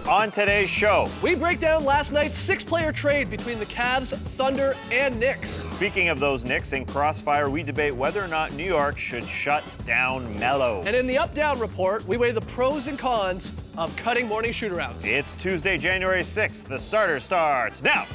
On today's show, we break down last night's 6-player trade between the Cavs, Thunder, and Knicks. Speaking of those Knicks, in Crossfire, we debate whether or not New York should shut down Melo. And in the Up-Down report, we weigh the pros and cons of cutting morning shoot-arounds. It's Tuesday, January 6th. The starter starts now.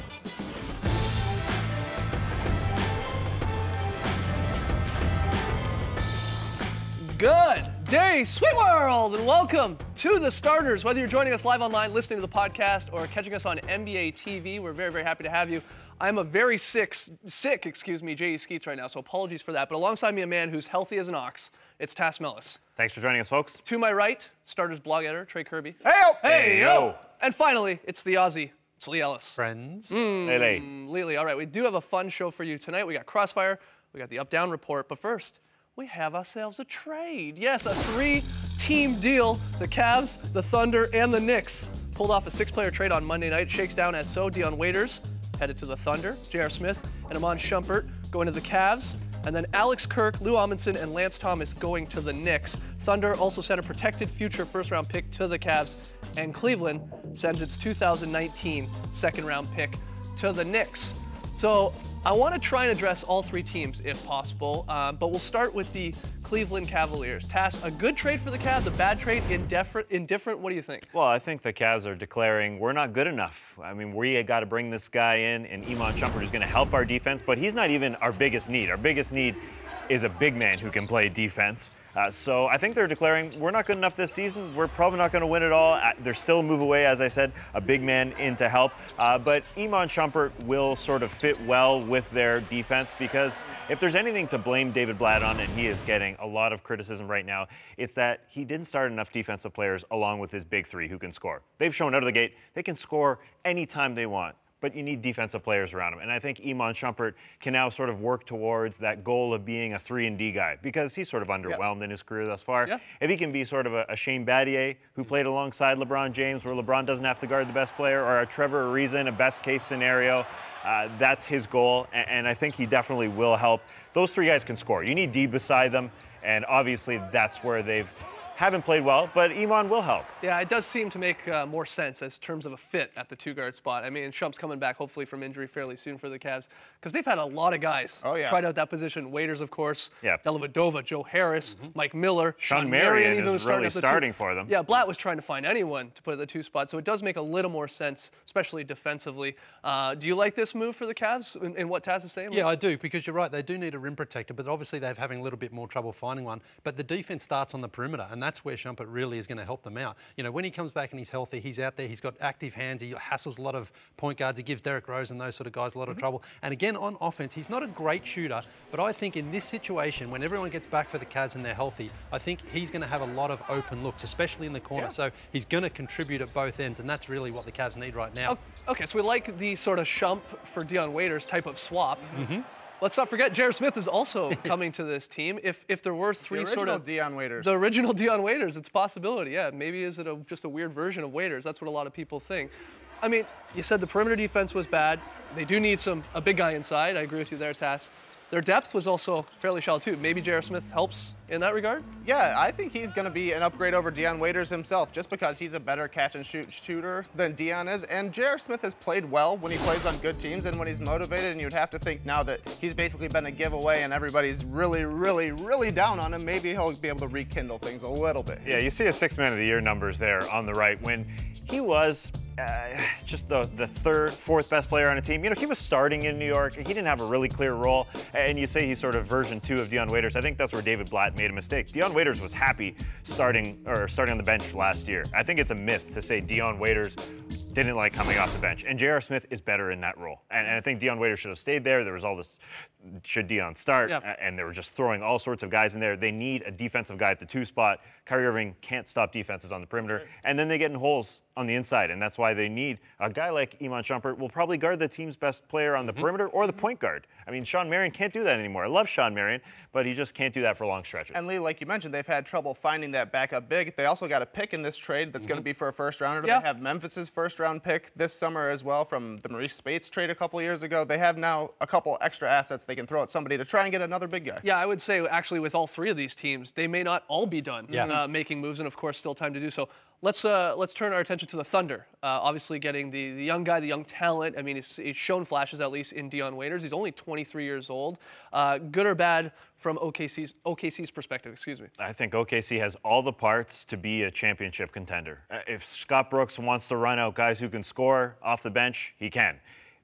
Good day, Sweet World, and welcome to the starters. Whether you're joining us live online, listening to the podcast, or catching us on NBA TV, we're very, very happy to have you. I'm a very sick, J.E. Skeets right now, so apologies for that. But alongside me, a man who's healthy as an ox, it's Tas Melas. Thanks for joining us, folks. To my right, starters blog editor, Trey Kirby. Hey-o! Hey-o! And finally, it's the Aussie, it's Lee Ellis. Friends. Hey, Lee. All right, we do have a fun show for you tonight. We got Crossfire, we got the Up-Down report, but first, we have ourselves a trade. Yes, a 3-team deal. The Cavs, the Thunder, and the Knicks pulled off a 6-player trade on Monday night. Shakes down as so. Dion Waiters headed to the Thunder. J.R. Smith and Iman Shumpert going to the Cavs. And then Alex Kirk, Lou Amundson, and Lance Thomas going to the Knicks. Thunder also sent a protected future first-round pick to the Cavs. And Cleveland sends its 2019 second-round pick to the Knicks. So I want to try and address all 3 teams if possible, but we'll start with the Cleveland Cavaliers. Tas, a good trade for the Cavs, a bad trade, indifferent, what do you think? Well, I think the Cavs are declaring we're not good enough. I mean, we got to bring this guy in, and Iman Shumpert, who's going to help our defense, but he's not even our biggest need. Our biggest need is a big man who can play defense. So I think they're declaring we're not good enough this season. We're probably not going to win it all. There's still a move away, as I said, a big man in to help. But Iman Shumpert will sort of fit well with their defense because if there's anything to blame David Blatt on, and he is getting a lot of criticism right now, it's that he didn't start enough defensive players along with his big 3 who can score. They've shown out of the gate they can score anytime they want, but you need defensive players around him. And I think Iman Shumpert can now sort of work towards that goal of being a 3-and-D guy because he's sort of underwhelmed in his career thus far. Yeah. If he can be sort of a Shane Battier who played alongside LeBron James where LeBron doesn't have to guard the best player, or a Trevor Ariza in a best-case scenario, that's his goal, and I think he definitely will help. Those 3 guys can score. You need D beside them, and obviously that's where they've haven't played well, but Iman will help. Yeah, it does seem to make more sense as terms of a fit at the 2-guard spot. I mean, Shump's coming back hopefully from injury fairly soon for the Cavs because they've had a lot of guys tried out that position. Waiters, of course, Dellavedova, Joe Harris, Mike Miller, Sean Marion even is really starting for them. Yeah, Blatt was trying to find anyone to put at the 2 spot, so it does make a little more sense, especially defensively. Do you like this move for the Cavs in what Tas is saying? Yeah, I do, because you're right. They do need a rim protector, but obviously they're having a little bit more trouble finding one. But the defense starts on the perimeter, and that's where Shumpert really is going to help them out. You know, when he comes back and he's healthy, he's out there, he's got active hands, he hassles a lot of point guards, he gives Derrick Rose and those sort of guys a lot of trouble. And again, on offense, he's not a great shooter, but I think in this situation, when everyone gets back for the Cavs and they're healthy, I think he's going to have a lot of open looks, especially in the corner. So he's going to contribute at both ends, and that's really what the Cavs need right now. Okay, so we like the sort of Shump for Dion Waiters type of swap. Let's not forget, J.R. Smith is also coming to this team. If there were 3 sort of Dion Waiters. The original Dion Waiters, it's a possibility. Yeah, maybe is it just a weird version of Waiters? That's what a lot of people think. I mean, you said the perimeter defense was bad. They do need a big guy inside. I agree with you there, Tas. Their depth was also fairly shallow too. Maybe J.R. Smith helps in that regard? Yeah, I think he's going to be an upgrade over Dion Waiters himself, just because he's a better catch-and-shoot shooter than Dion is. And J.R. Smith has played well when he plays on good teams and when he's motivated, and you'd have to think now that he's basically been a giveaway and everybody's really, really, really down on him, maybe he'll be able to rekindle things a little bit. Yeah, you see his 6 Man of the Year numbers there on the right when he was just the 3rd, 4th best player on a team. You know, he was starting in New York. He didn't have a really clear role. And you say he's sort of version 2 of Dion Waiters. I think that's where David Blatt made a mistake. Dion Waiters was happy starting on the bench last year. I think it's a myth to say Dion Waiters didn't like coming off the bench. And J.R. Smith is better in that role. And I think Dion Waiters should have stayed there. There was all this, should Dion start? And they were just throwing all sorts of guys in there. They need a defensive guy at the 2 spot. Kyrie Irving can't stop defenses on the perimeter. And then they get in holes on the inside, and that's why they need a guy like Iman Shumpert will probably guard the team's best player on the perimeter or the point guard. I mean, Sean Marion can't do that anymore. I love Sean Marion, but he just can't do that for long stretches. And Lee, like you mentioned, they've had trouble finding that backup big. They also got a pick in this trade that's going to be for a first-rounder. Yeah. They have Memphis's first-round pick this summer as well from the Maurice Spates trade a couple years ago. They have now a couple extra assets they can throw at somebody to try and get another big guy. Yeah, I would say actually with all three of these teams, they may not all be done. Yeah. making moves, and of course, still time to do so. Let's turn our attention to the Thunder. Obviously, getting the young guy, the young talent. I mean, he's shown flashes at least in Dion Waiters. He's only 23 years old. Good or bad from OKC's perspective? Excuse me. I think OKC has all the parts to be a championship contender. If Scott Brooks wants to run out guys who can score off the bench, he can.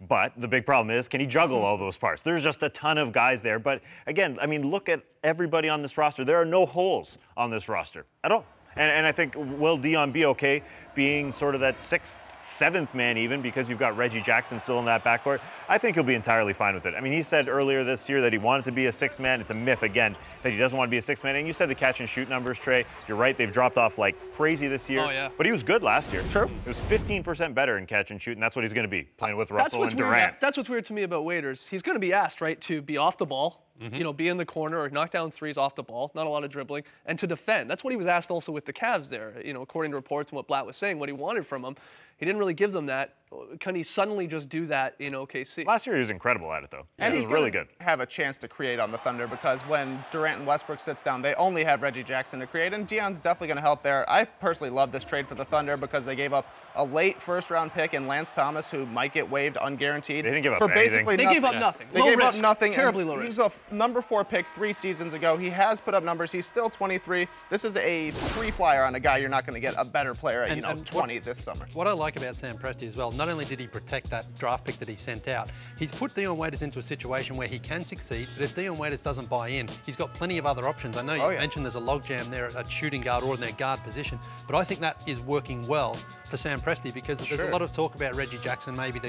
But the big problem is, can he juggle all those parts? There's just a ton of guys there. But again, I mean, look at everybody on this roster. There are no holes on this roster at all. And I think, will Dion be okay being sort of that 6th, 7th man even, because you've got Reggie Jackson still in that backcourt? I think he'll be entirely fine with it. I mean, he said earlier this year that he wanted to be a 6th man. It's a myth, again, that he doesn't want to be a 6th man. And you said the catch and shoot numbers, Trey. You're right, they've dropped off like crazy this year. Oh, yeah. But he was good last year. True. He was 15% better in catch and shoot, and that's what he's going to be, playing with Russell and Durant. That's what's weird to me about Waiters. He's going to be asked, right, to be off the ball, you know, be in the corner or knock down threes off the ball, not a lot of dribbling, and to defend. That's what he was asked also with the Cavs there. You know, according to reports and what Blatt was saying, what he wanted from him. He didn't really give them that. Can he suddenly just do that in OKC? Last year he was incredible at it, though. And he he's was really good. Have a chance to create on the Thunder, because when Durant and Westbrook sits down, they only have Reggie Jackson to create, and Dion's definitely going to help there. I personally love this trade for the Thunder because they gave up a late first-round pick in Lance Thomas, who might get waived unguaranteed. They didn't give up for anything. basically They nothing. gave up nothing. They Low gave risk. up nothing. Terribly low He risk. was a number 4 pick 3 seasons ago. He has put up numbers. He's still 23. This is a free flyer on a guy you're not going to get a better player at, And 20 this summer. What I like about Sam Presti as well, not only did he protect that draft pick that he sent out, he's put Dion Waiters into a situation where he can succeed, but if Dion Waiters doesn't buy in, he's got plenty of other options. I know you mentioned there's a logjam there at shooting guard or in their guard position, but I think that is working well for Sam Presti, because there's a lot of talk about Reggie Jackson. Maybe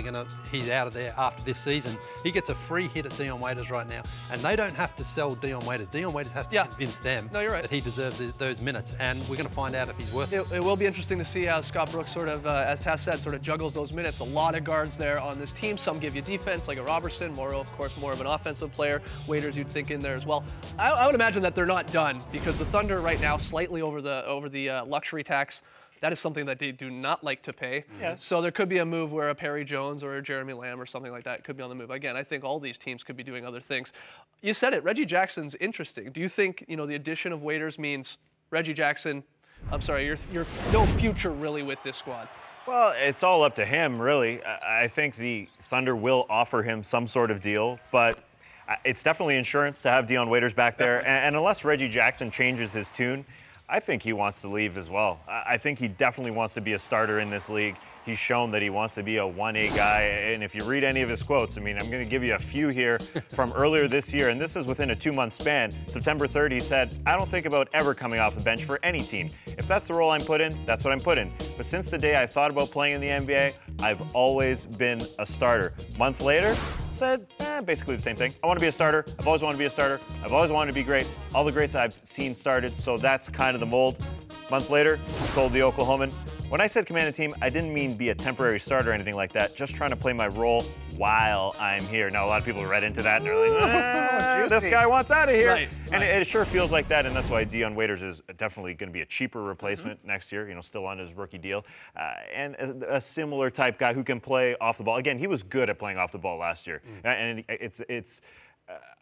he's out of there after this season. He gets a free hit at Dion Waiters right now, and they don't have to sell Dion Waiters. Dion Waiters has to convince them that he deserves those minutes, and we're going to find out if he's worth it. It will be interesting to see how Scott Brooks sort of, as Taz said, sort of juggles those minutes. A lot of guards there on this team. Some give you defense, like a Robertson. Morrow, of course, more of an offensive player. Waiters, you'd think in there as well. I would imagine that they're not done, because the Thunder right now slightly over the luxury tax. That is something that they do not like to pay. Yeah. So there could be a move where a Perry Jones or a Jeremy Lamb or something like that could be on the move. Again, I think all these teams could be doing other things. You said it, Reggie Jackson's interesting. Do you think, you know, the addition of Waiters means Reggie Jackson, I'm sorry, you're no future really with this squad? Well, it's all up to him, really. I think the Thunder will offer him some sort of deal, but it's definitely insurance to have Dion Waiters back there. And unless Reggie Jackson changes his tune, I think he wants to leave as well. I think he definitely wants to be a starter in this league. He's shown that he wants to be a 1A guy, and if you read any of his quotes, I mean, I'm going to give you a few here from earlier this year, and this is within a 2-month span. September 3rd, he said, "I don't think about ever coming off the bench for any team. If that's the role I'm put in, that's what I'm put in. But since the day I thought about playing in the NBA, I've always been a starter." Month later, said basically the same thing. I want to be a starter. I've always wanted to be a starter. I've always wanted to be great. All the greats I've seen started, so that's kind of the mold. Month later, told the Oklahoman, "When I said command a team, I didn't mean be a temporary starter or anything like that, just trying to play my role while I'm here." Now, a lot of people read into that, and they're like, this guy wants out of here. Right, and it sure feels like that, and that's why Dion Waiters is definitely going to be a cheaper replacement next year, you know, still on his rookie deal. And a similar type guy who can play off the ball. Again, he was good at playing off the ball last year. And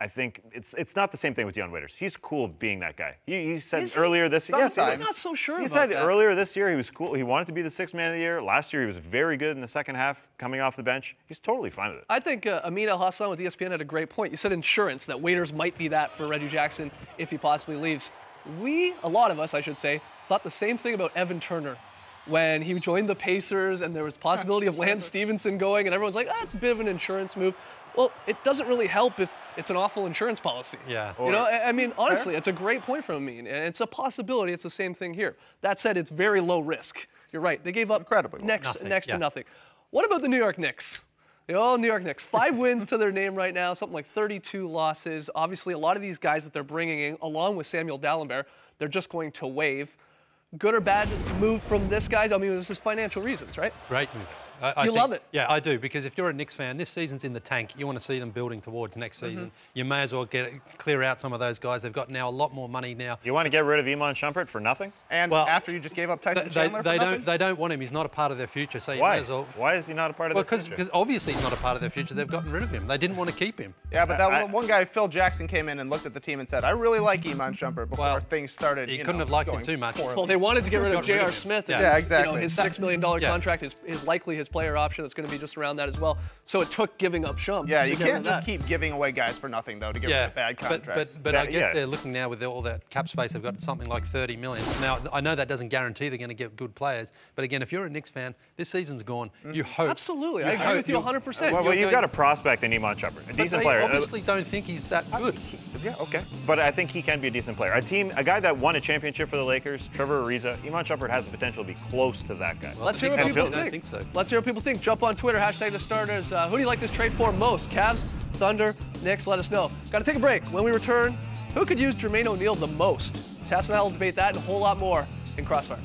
I think it's not the same thing with Dion Waiters. He's cool being that guy. He said earlier this year. Yes, I'm not so sure he said earlier this year he was cool. He wanted to be the 6th man of the year. Last year he was very good in the second half, coming off the bench. He's totally fine with it. I think Amin El-Hassan with ESPN had a great point. You said insurance, that Waiters might be that for Reggie Jackson if he possibly leaves. A lot of us, I should say, thought the same thing about Evan Turner when he joined the Pacers and there was possibility of Lance Stevenson going, and everyone's like, it's a bit of an insurance move. Well, it doesn't really help if it's an awful insurance policy. Yeah. You know, I mean, honestly, it's a great point from Amin, and it's a possibility. It's the same thing here. That said, it's very low risk. You're right. They gave up Incredibly low. next to nothing. What about the New York Knicks? The old New York Knicks. 5 wins to their name right now, something like 32 losses. Obviously, a lot of these guys that they're bringing in, along with Samuel Dalembert, they're just going to waive. Good or bad move from this guys? I mean, this is financial reasons, right? Great move. You love it. Yeah, I do, because if you're a Knicks fan, this season's in the tank. You want to see them building towards next season. You may as well clear out some of those guys. They've got now a lot more money now. You want to get rid of Iman Shumpert for nothing? And after you just gave up Tyson Chandler for nothing? They don't want him. He's not a part of their future. So you Why? may as well. Why is he not a part of their future? Because obviously he's not a part of their future. They've gotten rid of him. They didn't want to keep him. Yeah, but that one guy, Phil Jackson, came in and looked at the team and said, I really like Iman Shumpert before things started. He couldn't have liked him too much. Well, they wanted to get rid of J.R. Smith. And exactly. His $6 million contract is likely his player option. That's going to be just around that as well. So it took giving up Shump. Yeah, you can't just keep giving away guys for nothing, though, to get rid of bad contracts. But I guess they're looking now with all that cap space, they've got something like 30 million. Now, I know that doesn't guarantee they're going to get good players, but again, if you're a Knicks fan, this season's gone. You hope. Absolutely. I agree with you 100%. Well, you've got a prospect in Iman Shumpert, a decent player. I obviously don't think he's that good. Yeah, okay. But I think he can be a decent player. A guy that won a championship for the Lakers, Trevor Ariza, Iman Shumpert has the potential to be close to that guy. Let's hear what people think. I think so. Let's hear what people think. Jump on Twitter, #TheStarters. Who do you like this trade for most? Cavs, Thunder, Knicks? Let us know. Got to take a break. When we return, who could use Jermaine O'Neal the most? Tess and I will debate that and a whole lot more in Crossfire.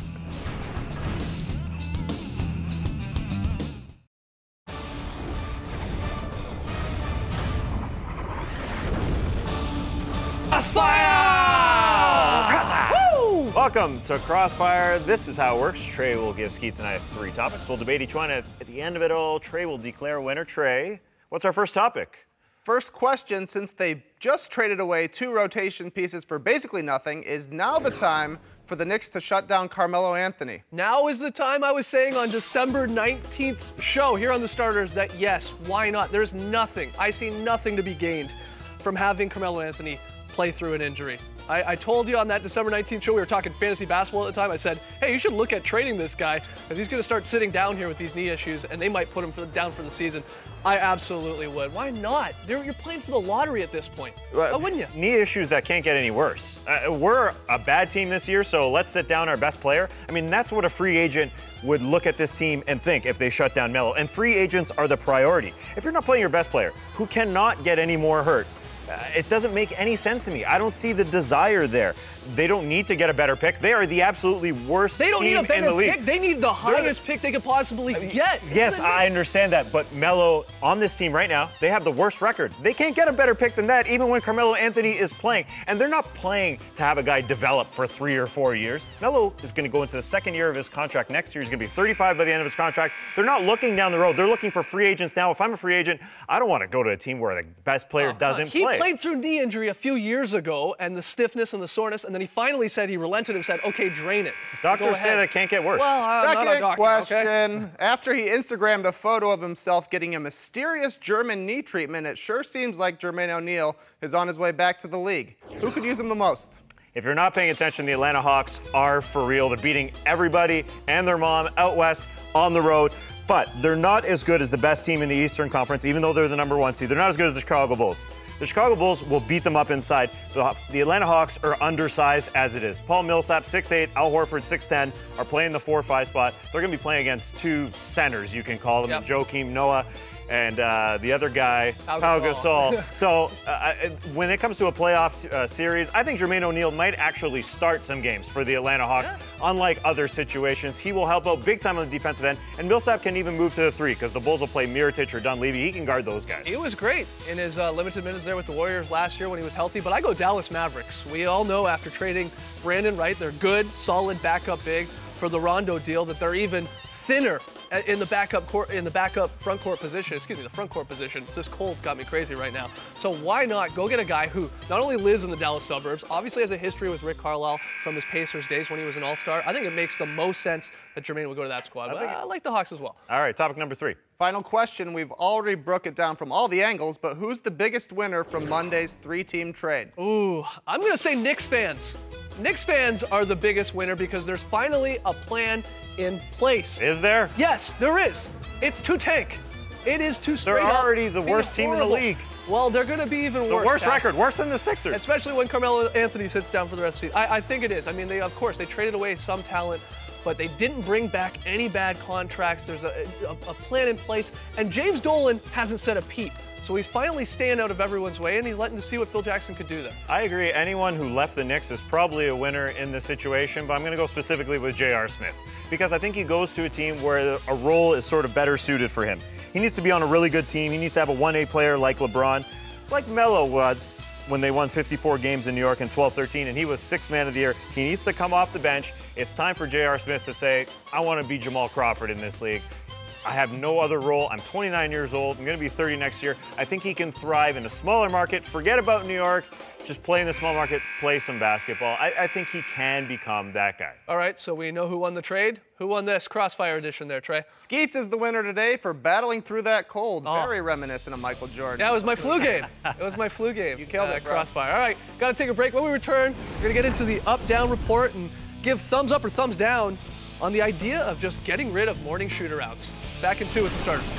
Crossfire! Woo! Welcome to Crossfire. This is how it works. Trey will give Skeets and I 3 topics. We'll debate each one. At the end of it all, Trey will declare a winner. Trey, what's our first topic? First question, since they just traded away 2 rotation pieces for basically nothing, is now the time for the Knicks to shut down Carmelo Anthony? Now is the time. I was saying on December 19th's show here on The Starters that yes, why not? There's nothing. I see nothing to be gained from having Carmelo Anthony play through an injury. I told you on that December 19th show, we were talking fantasy basketball at the time, I said, hey, you should look at trading this guy because he's going to start sitting down here with these knee issues and they might put him down for the season. I absolutely would. Why not? You're playing for the lottery at this point. Why wouldn't you? Knee issues that can't get any worse. We're a bad team this year, so let's sit down our best player. I mean, that's what a free agent would look at this team and think if they shut down Melo. And free agents are the priority. If you're not playing your best player, who cannot get any more hurt, it doesn't make any sense to me. I don't see the desire there. They don't need to get a better pick. They are the absolutely worst team in the league. They don't need a better pick. They need the highest pick they could possibly get. Yes, I understand that, but Melo on this team right now, they have the worst record. They can't get a better pick than that, even when Carmelo Anthony is playing. And they're not playing to have a guy develop for 3 or 4 years. Melo is going to go into the 2nd year of his contract next year. He's going to be 35 by the end of his contract. They're not looking down the road. They're looking for free agents now. If I'm a free agent, I don't want to go to a team where the best player doesn't play. He played through knee injury a few years ago, and the stiffness and the soreness, and then he finally said he relented and said, okay, drain it. Doctors say that can't get worse. Well, I'm not a Second doctor, question. okay? After he Instagrammed a photo of himself getting a mysterious German knee treatment, it sure seems like Jermaine O'Neal is on his way back to the league. Who could use him the most? If you're not paying attention, the Atlanta Hawks are for real. They're beating everybody and their mom out west on the road. But they're not as good as the best team in the Eastern Conference, even though they're the #1 seed. They're not as good as the Chicago Bulls. The Chicago Bulls will beat them up inside. The Atlanta Hawks are undersized as it is. Paul Millsap, 6'8", Al Horford, 6'10", are playing the 4-5 spot. They're going to be playing against 2 centers, you can call them, Joakim Noah and the other guy, Pau Gasol. So when it comes to a playoff series, I think Jermaine O'Neal might actually start some games for the Atlanta Hawks. Unlike other situations, he will help out big time on the defensive end, and Millsap can even move to the 3 because the Bulls will play Mirotic or Dunleavy. He can guard those guys. He was great in his limited minutes there with the Warriors last year when he was healthy, but I go Dallas Mavericks. We all know after trading Brandon Wright, they're good, solid backup big for the Rondo deal, that they're even thinner in the backup front court position. Excuse me, the front court position. This cold's got me crazy right now. So why not go get a guy who not only lives in the Dallas suburbs, obviously has a history with Rick Carlisle from his Pacers days when he was an All-Star. I think it makes the most sense that Jermaine will go to that squad. But I like the Hawks as well. All right, topic number 3. Final question. We've already broke it down from all the angles, but who's the biggest winner from Monday's 3-team trade? Ooh, I'm going to say Knicks fans. Knicks fans are the biggest winner because there's finally a plan in place. Is there? Yes, there is. It's to tank. It is to straight They're up already the be worst team in the horrible. league. Well, they're going to be even The worse. worst Cass. record, worse than the Sixers. Especially when Carmelo Anthony sits down for the rest of the season. I think it is. I mean, of course, they traded away some talent, but they didn't bring back any bad contracts. There's a plan in place, and James Dolan hasn't said a peep. So he's finally staying out of everyone's way, and he's letting to see what Phil Jackson could do there. I agree. Anyone who left the Knicks is probably a winner in this situation, but I'm going to go specifically with J.R. Smith. because I think he goes to a team where a role is sort of better suited for him. He needs to be on a really good team. He needs to have a 1A player like LeBron, like Melo was when they won 54 games in New York in 12-13, and he was 6th man of the year. He needs to come off the bench. It's time for J.R. Smith to say, I want to be Jamal Crawford in this league. I have no other role. I'm 29 years old. I'm going to be 30 next year. I think he can thrive in a smaller market. Forget about New York. Just play in the small market, play some basketball. I think he can become that guy. All right, so we know who won the trade. Who won this Crossfire edition there, Trey? Skeets is the winner today for battling through that cold. Very reminiscent of Michael Jordan. Yeah, it was my flu game. It was my flu game. You killed it, bro. Crossfire. All right, got to take a break. When we return, we're going to get into the up-down report and give thumbs up or thumbs down on the idea of just getting rid of morning shooter-outs. Back in 2 with the starters.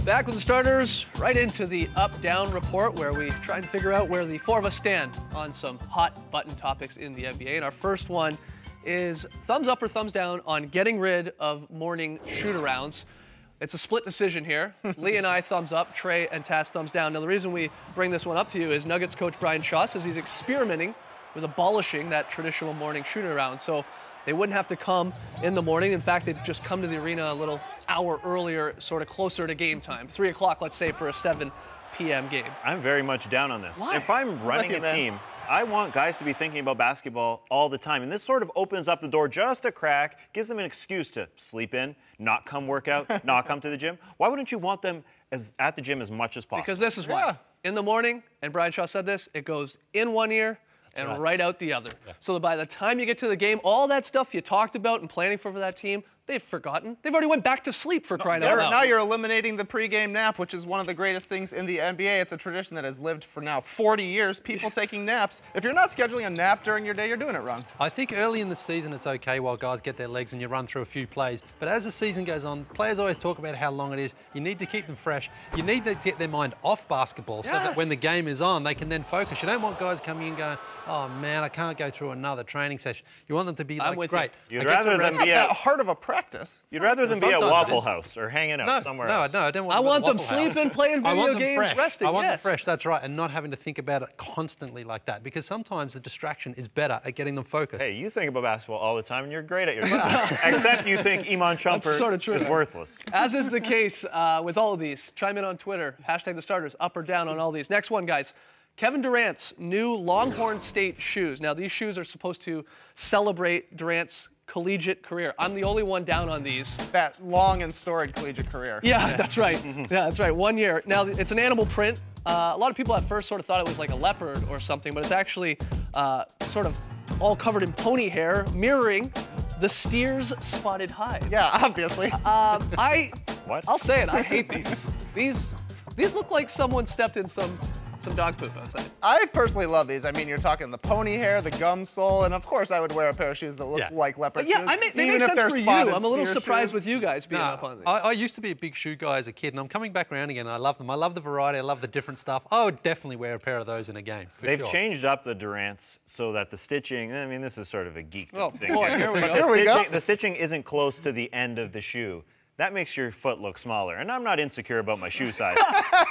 Back with the starters, right into the up-down report where we try and figure out where the 4 of us stand on some hot-button topics in the NBA. And our first one is thumbs up or thumbs down on getting rid of morning shoot-arounds. It's a split decision here. Lee and I thumbs up, Trey and Taz thumbs down. Now the reason we bring this one up to you is Nuggets coach Brian Shaw says he's experimenting with abolishing that traditional morning shoot-around. So they wouldn't have to come in the morning. In fact, they'd just come to the arena a little hour earlier, sort of closer to game time. 3 o'clock, let's say, for a 7 p.m. game. I'm very much down on this. Why? If I'm running a team, I want guys to be thinking about basketball all the time. And this sort of opens up the door just a crack, gives them an excuse to sleep in, not come work out, not come to the gym. Why wouldn't you want them at the gym as much as possible? Because this is why. In the morning, and Brian Shaw said this, it goes in one ear, and right out the other. Yeah. So that by the time you get to the game, all that stuff you talked about and planning for that team, they've forgotten. They've already went back to sleep for crying out loud. Now you're eliminating the pregame nap, which is one of the greatest things in the NBA. It's a tradition that has lived for now 40 years, people taking naps. If you're not scheduling a nap during your day, you're doing it wrong. I think early in the season it's okay while guys get their legs and you run through a few plays. But as the season goes on, players always talk about how long it is. You need to keep them fresh. You need to get their mind off basketball so that when the game is on, they can then focus. You don't want guys coming in going, oh man, I can't go through another training session. You want them to be like, great. You'd rather than be at the heart of a practice. You'd rather than be at Waffle House or hanging out somewhere else. No, I don't want I want them Waffle House. sleeping, playing video games, resting. I want them fresh, that's right, and not having to think about it constantly like that, because sometimes the distraction is better at getting them focused. Hey, you think about basketball all the time, and you're great at your job. Except you think Iman Shumpert sort of true. is worthless. As is the case with all of these. Chime in on Twitter, hashtag the starters, up or down on all these. Next one, guys. Kevin Durant's new Longhorn State shoes. Now, these shoes are supposed to celebrate Durant's collegiate career. I'm the only one down on these. That long and storied collegiate career. Yeah, that's right. Yeah, that's right. 1 year. Now, it's an animal print. A lot of people at first sort of thought it was like a leopard or something, but it's actually sort of all covered in pony hair, mirroring the steer's spotted hide. Yeah, obviously. I'll say it. I hate these. These look like someone stepped in some dog poop outside. I personally love these. I mean, you're talking the pony hair, the gum sole, and of course I would wear a pair of shoes that look like leopard shoes. Yeah, they make sense for you. I'm a little surprised with you guys being up on these. I used to be a big shoe guy as a kid, and I'm coming back around again, and I love them. I love the variety. I love the different stuff. I would definitely wear a pair of those in a game. They've changed up the Durants so that the stitching, I mean, this is sort of a geek thing. Boy, here we but go. The stitching isn't close to the end of the shoe. That makes your foot look smaller. And I'm not insecure about my shoe size.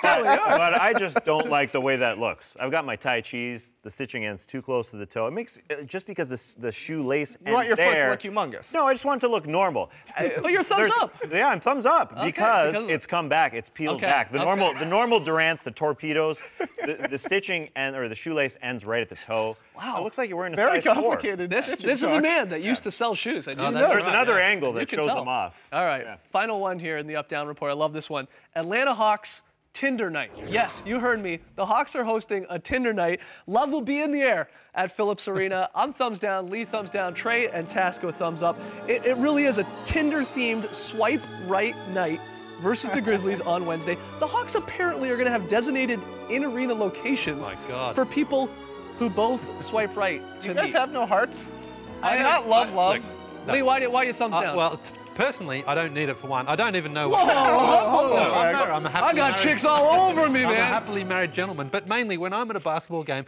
but I just don't like the way that looks. I've got my Tai Chis. The stitching ends too close to the toe. It makes, just because the shoelace ends there. You want your foot to look humongous. No, I just want it to look normal. But you're thumbs up. Yeah, I'm thumbs up because it's come back. It's peeled back. The normal Durants, the torpedoes, the stitching or the shoelace ends right at the toe. Wow. It looks like you're wearing a Very size 4. complicated. This is a man that used to sell shoes. I didn't know. There's another angle that shows them off. All right, final one here in the up-down report. I love this one. Atlanta Hawks Tinder Night. Yes, you heard me. The Hawks are hosting a Tinder Night. Love will be in the air at Phillips Arena. I'm thumbs down, Lee thumbs down, Trey and Tasco thumbs up. It really is a Tinder-themed swipe right night versus the Grizzlies on Wednesday. The Hawks apparently are going to have designated in-arena locations for people who both swipe right. Do you guys have no hearts? I not love. Lee, why are you thumbs down? Well, personally, I don't need it for one. I don't even know what. I'm a I happily got married- chicks all over me, I'm a man. happily married gentleman, but mainly when I'm at a basketball game,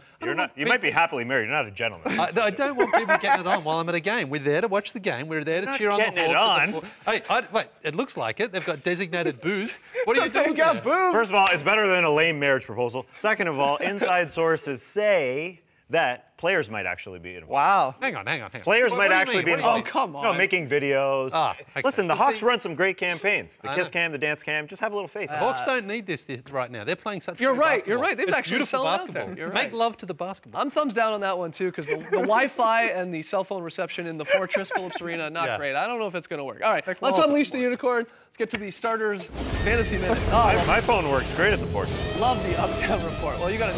You might be happily married. You're not a gentleman. I don't want people getting it on while I'm at a game. We're there to watch the game. We're there to Not cheer on the getting it Hawks. on. Hey, wait, it looks like it. They've got designated booths. What are you doing? They got there? boobs. First of all, it's better than a lame marriage proposal. Second of all, inside sources say that players might actually be involved. Wow. Hang on. Players What might do you actually mean? be What do you involved. Oh, come on. No, making videos. Ah, okay. Listen, the You Hawks see- run some great campaigns. The I Kiss know. Cam, the Dance Cam. Just have a little faith. The Hawks don't need this right now. They're playing such You're good right, basketball. you're right. They've It's actually beautiful sold out there. basketball. You're Make right. love to the basketball. I'm thumbs down on that one too, because the Wi-Fi and the cell phone reception in the Fortress Phillips Arena, not Yeah. great. I don't know if it's going to work. All right, let's Technology. unleash the unicorn. Let's get to the starters fantasy minute. Oh, My phone works great at the Fortress. love the up-down report. Well, you got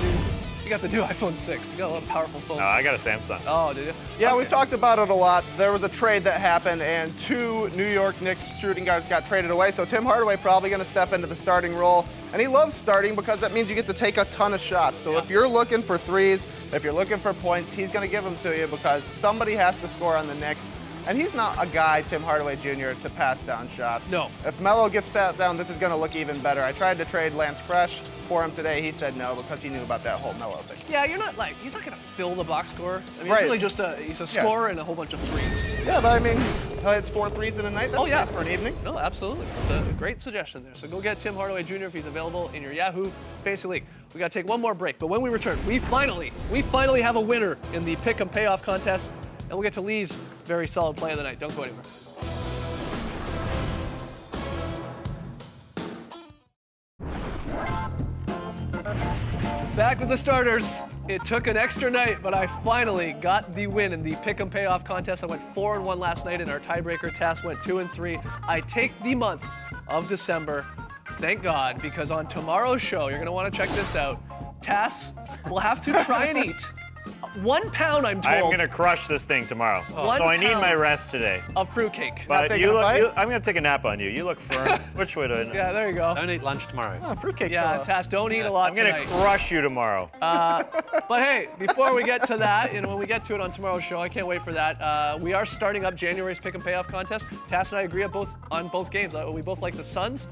the new iPhone 6. You got a little powerful phone. No, I got a Samsung. Oh, did you? Yeah, we Okay. talked about it a lot. There was a trade that happened, and 2 New York Knicks shooting guards got traded away. So Tim Hardaway probably going to step into the starting role, and he loves starting because that means you get to take a ton of shots. So if you're looking for threes, if you're looking for points, he's going to give them to you because somebody has to score on the Knicks. And he's not a guy, Tim Hardaway Jr., to pass down shots. No. If Melo gets sat down, this is going to look even better. I tried to trade Lance Fresh for him today. He said no because he knew about that whole Melo thing. Yeah, you're not like, he's not going to fill the box score. I mean, Right. he's really just he's a scorer and a whole bunch of threes. Yeah, but I mean, it's 4 threes in a night. That's Oh, yeah. nice for an evening. No, absolutely. It's a great suggestion there. So go get Tim Hardaway Jr. if he's available in your Yahoo Fantasy League. We got to take one more break, but when we return, we finally have a winner in the Pick 'em Payoff contest, and we'll get to Lee's very solid play of the night. Don't go anywhere. Back with the starters. It took an extra night, but I finally got the win in the Pick 'em Payoff contest. I went 4-1 last night, and our tiebreaker Tass went 2-3. I take the month of December. Thank God, because on tomorrow's show, you're going to want to check this out. Tass will have to try and eat 1 pound, I'm I'm told, going to crush this thing tomorrow. One So I need pound. my rest today. of fruitcake. But taking a bite? I'm going to take a nap on you. You look firm. Which way do I know? Yeah, there you go. Don't eat lunch tomorrow. Oh, fruitcake. Yeah, pillow. Tass, don't eat a lot I'm going to tonight. crush you tomorrow. But hey, before we get to that, and when we get to it on tomorrow's show, I can't wait for that. We are starting up January's Pick 'em Payoff contest. Tass and I agree on both games. We both like the Suns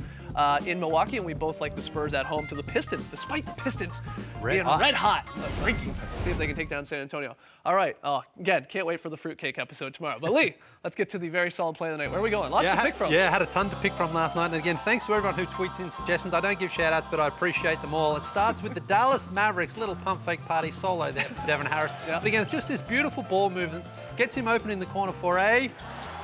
in Milwaukee, and we both like the Spurs at home to the Pistons, despite the Pistons being red hot. Let's see if they can take down San Antonio. All right. Again, can't wait for the fruitcake episode tomorrow. But Lee, let's get to the very solid play of the night. Where are we going? Lots to pick from. Yeah, had a ton to pick from last night. And again, thanks to everyone who tweets in suggestions. I don't give shout outs, but I appreciate them all. It starts with the Dallas Mavericks little pump fake party solo there for Devin Harris. Yeah. But again, it's just this beautiful ball movement. Gets him open in the corner for a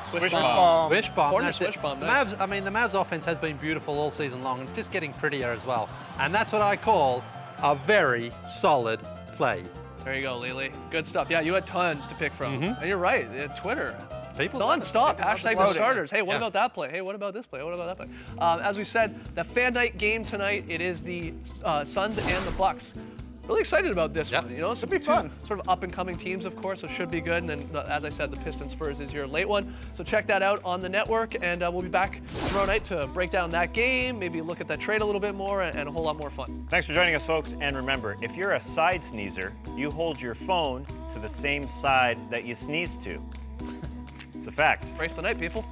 Swish bomb. bomb. wish bomb. Corner That's it. swish bomb, The nice. Mavs, I mean, the Mavs offense has been beautiful all season long and just getting prettier as well. And that's what I call a very solid play. There you go, Lily. Good stuff. Yeah, you had tons to pick from. And you're right. Twitter. People Non-stop. Hashtag the loading. starters. Hey, what Yeah. about that play? Hey, what about this play? What about that play? As we said, the fan night game tonight, it is the Suns and the Bucks. Really excited about this Yep. one. You know, some be fun. sort of up-and-coming teams, of course, so it should be good. And then, as I said, the Pistons Spurs is your late one. So check that out on the network, and we'll be back tomorrow night to break down that game, maybe look at that trade a little bit more, and a whole lot more fun. Thanks for joining us, folks. And remember, if you're a side sneezer, you hold your phone to the same side that you sneeze to. It's a fact. Brace the night, people.